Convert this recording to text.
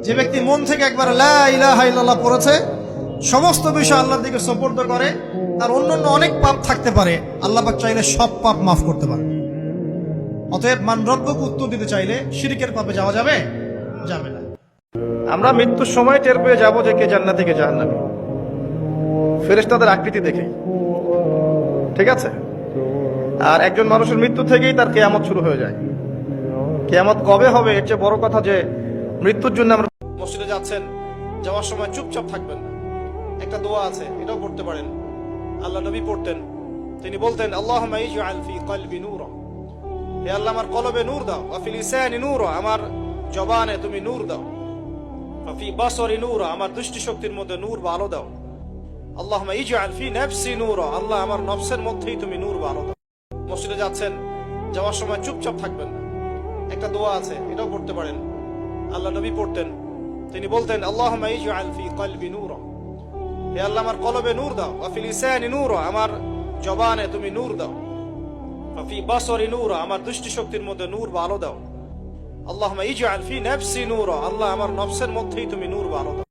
যে ব্যক্তি মন থেকে একবার লা ইলাহা ইল্লাল্লাহ পড়েছে, সমস্ত বিষয় আল্লাহর দিকে সুপর্দ করে, তার অন্যান্য অনেক পাপ থাকতে পারে, আল্লাহ পাক চাইলে সব পাপ মাফ করতে পারে। অতএব মান রব্বুকে উত্তর দিতে চাইলে শিরকের পাপে যাওয়া যাবে না। আমরা মৃত্যুর সময় টের পেয়ে যাবো যে কে জান্নাতি কে জাহান্নামী, ফেরেশতাদের আকৃতি দেখে, ঠিক আছে? আর একজন মানুষের মৃত্যু থেকেই তার কিয়ামত শুরু হয়ে যায়। কিয়ামত কবে হবে এর চেয়ে বড় কথা যে মৃত্যুর জন্য আমরা মসজিদে যাচ্ছেন, যাওয়ার সময় চুপচাপ থাকবেন না। একটা দোয়া আছে, এটাও পড়তে পারেন। আল্লাহ নবী পড়তেন, তিনি বলতেন আল্লাহুম্মা ইজআল ফি কলবি নূরা, হে আল্লাহ আমার কলবে নূর দাও, ওয়া ফি লিসানি নূরা, আমার জবানে তুমি নূর দাও, ওয়া ফি বাসরি নূরা, আমার দৃষ্টি শক্তির মধ্যে নূর বা আলো দাও। আল্লাহুম্মা ইজআল ফি নাফসি নূরা, আল্লাহ আমার নফসের মধ্যেই তুমি নূর বা আলো দাও। মসজিদে যাচ্ছেন, যাওয়ার সময় চুপচাপ থাকবেন না। একটা দোয়া আছে, এটাও পড়তে পারেন। আল্লাহ নবী পড়তেন, তিনি বলতেন আল্লাহুম্মা ইজআল ফি কলবি নূরা, হে আল্লাহ আমার কলবে নূর দাও, ওয়া ফি লিসানি নূরা, আমার জবানে তুমি নূর দাও, ওয়া ফি বাসরি নূরা, আমার দৃষ্টি শক্তির মধ্যে নূর বা আলো দাও। আল্লাহুম্মা ইজআল ফি নাফসি নূরা, আল্লাহ আমার নফসের মধ্যেই তুমি নূর বা আলো দাও।